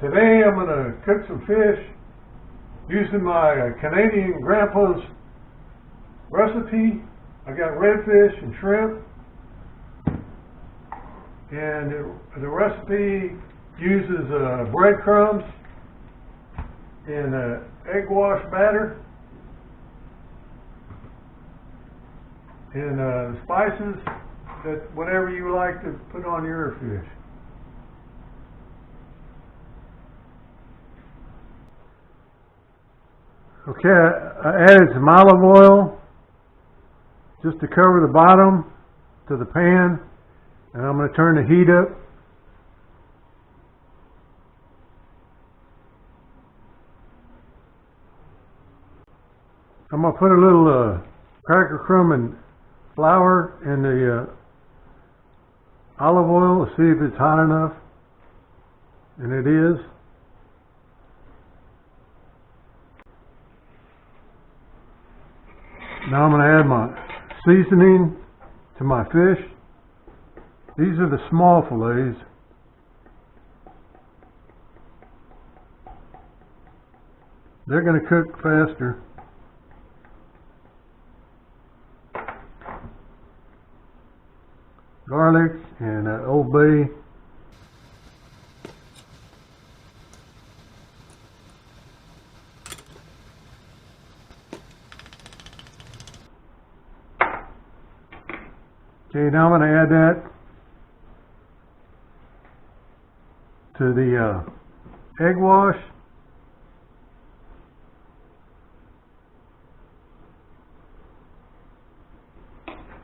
Today I'm going to cook some fish using my Canadian grandpa's recipe. I got redfish and shrimp, and the recipe uses breadcrumbs and egg wash batter and spices, that whatever you like to put on your fish. Okay, I added some olive oil just to cover the bottom to the pan, and I'm going to turn the heat up. I'm going to put a little cracker crumb and flour in the olive oil to see if it's hot enough, and it is. Now I'm going to add my seasoning to my fish. These are the small fillets. They're going to cook faster. Garlic and Old Bay. Okay, now I'm going to add that to the egg wash.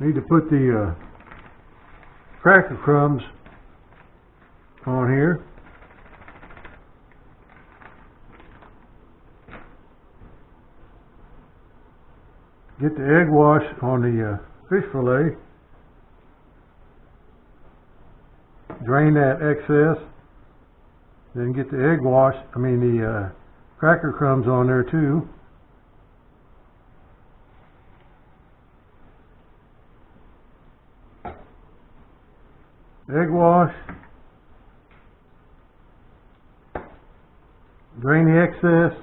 Need to put the cracker crumbs on here. Get the egg wash on the fish fillet. Drain that excess. Then get the the cracker crumbs on there too. Egg wash. Drain the excess.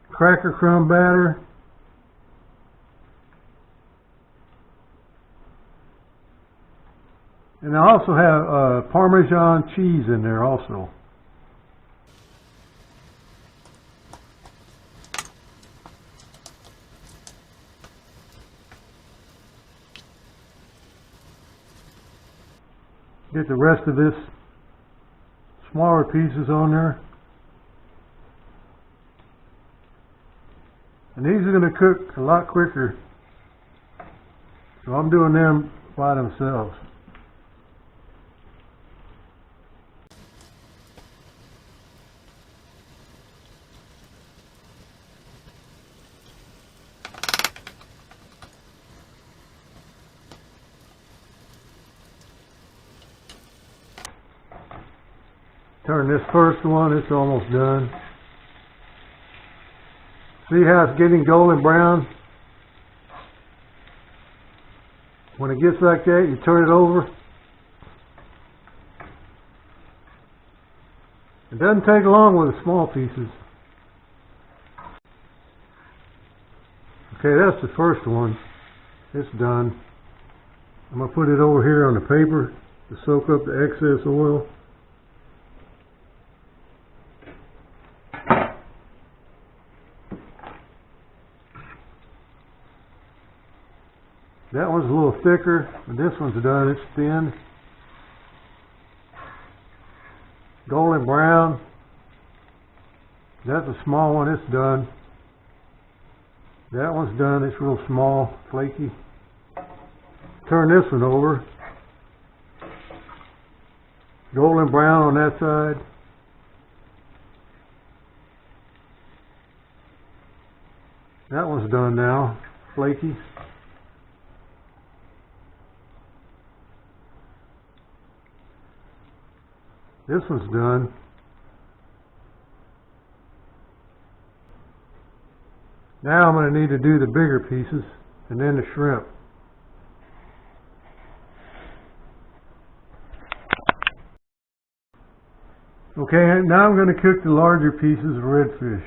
Cracker crumb batter. And I also have parmesan cheese in there also. Get the rest of this smaller pieces on there. And these are going to cook a lot quicker, so I'm doing them by themselves. Turn this first one, it's almost done. See how it's getting golden brown? When it gets like that, you turn it over. It doesn't take long with the small pieces. Okay, that's the first one. It's done. I'm going to put it over here on the paper to soak up the excess oil. That one's a little thicker, but this one's done. It's thin. Golden brown. That's a small one. It's done. That one's done. It's real small, flaky. Turn this one over. Golden brown on that side. That one's done now, flaky. This one's done. Now I'm going to need to do the bigger pieces and then the shrimp. Okay, now I'm going to cook the larger pieces of redfish.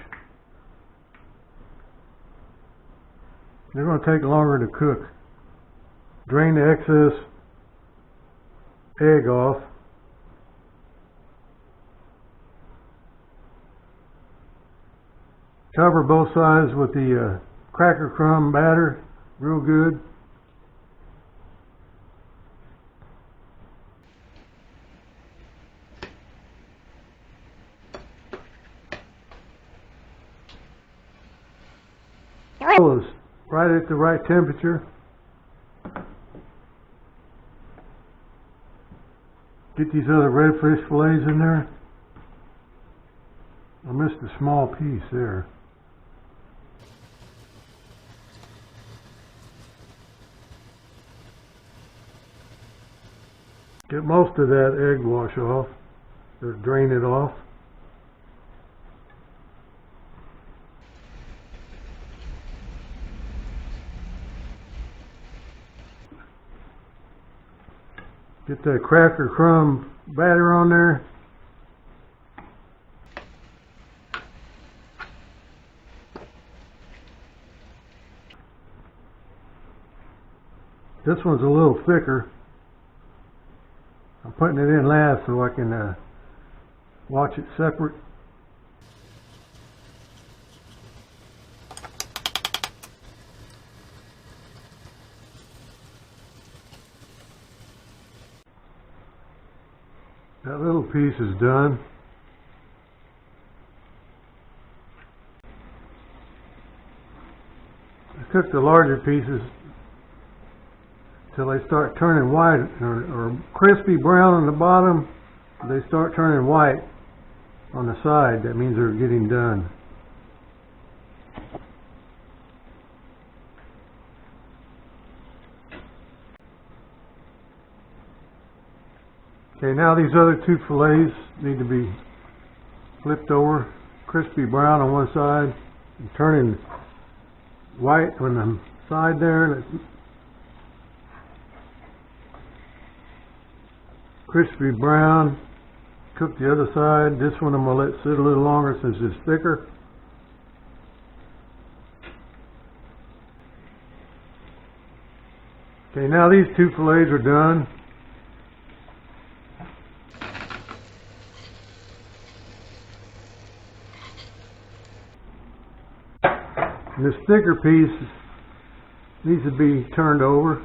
They're going to take longer to cook. Drain the excess egg off. Cover both sides with the cracker crumb batter real good. Oil is right at the right temperature. Get these other redfish fillets in there. I missed a small piece there. Get most of that egg wash off, or drain it off. Get that cracker crumb batter on there. This one's a little thicker. I'm putting it in last so I can watch it separate. That little piece is done. I cook the larger pieces till they start turning white or crispy brown on the bottom. They start turning white on the side. That means they're getting done. Okay, now these other two fillets need to be flipped over, crispy brown on one side, and turning white on the side there. Crispy brown. Cook the other side. This one I'm going to let sit a little longer since it's thicker. Okay, now these two fillets are done. And this thicker piece needs to be turned over.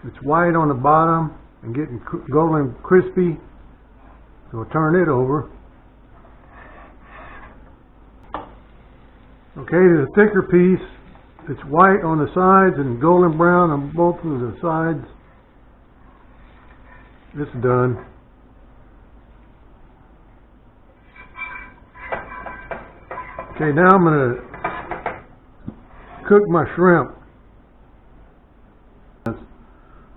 It's white on the bottom and getting golden crispy, so we'll turn it over. Okay, the thicker piece, it's white on the sides and golden brown on both of the sides. It's done. Okay, now I'm going to cook my shrimp.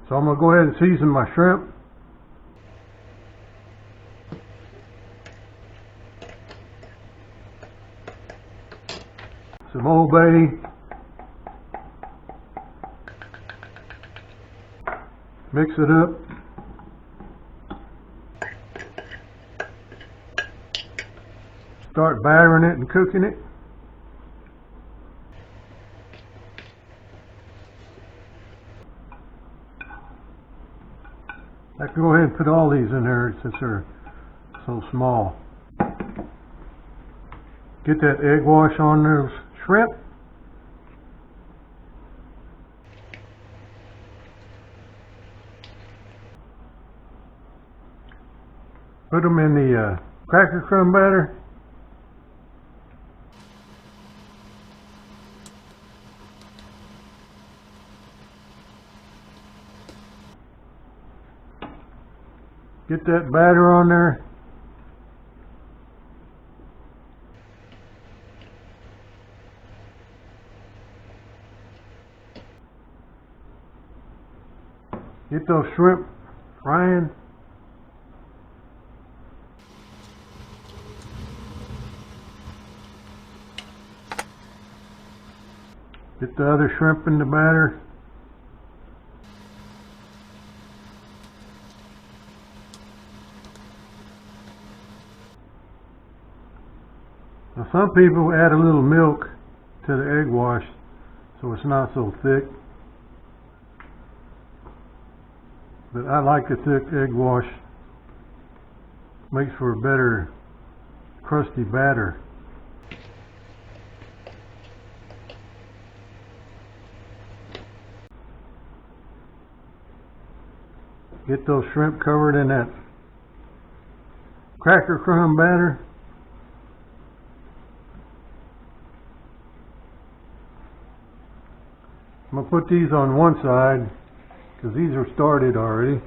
So I'm going to go ahead and season my shrimp. Some Old Bay. Mix it up. Start battering it and cooking it. I can go ahead and put all these in there since they're so small. Get that egg wash on those shrimp. Put them in the cracker crumb batter. Get that batter on there. Get those shrimp frying. Get the other shrimp in the batter. Now some people add a little milk to the egg wash so it's not so thick. But I like the thick egg wash. Makes for a better crusty batter. Get those shrimp covered in that cracker crumb batter. I'm going to put these on one side because these are started already.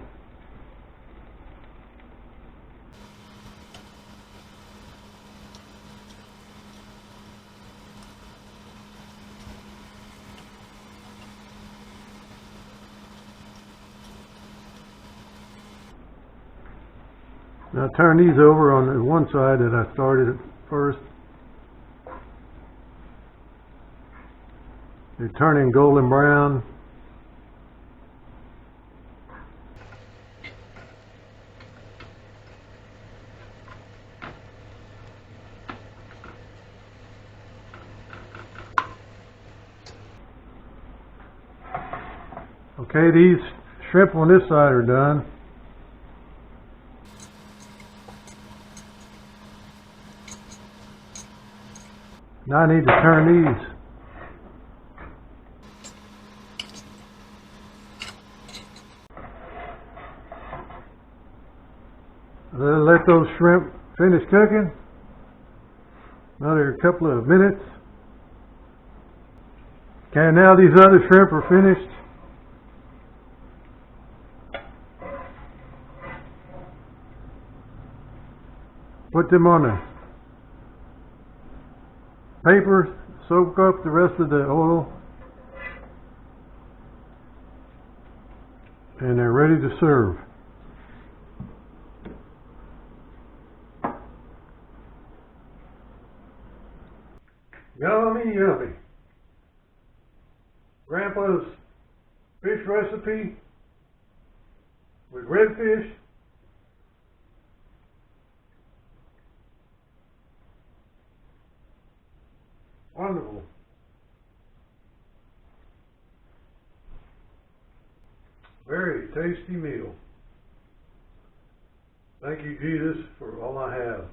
Now turn these over on the one side that I started at first. They're turning golden brown. Okay, these shrimp on this side are done. Now I need to turn these. Then let those shrimp finish cooking. Another couple of minutes. Okay, now these other shrimp are finished. Put them on the paper, soak up the rest of the oil, and they're ready to serve. Yummy, yummy. Grandpa's fish recipe with redfish. Wonderful. Very tasty meal. Thank you, Jesus, for all I have.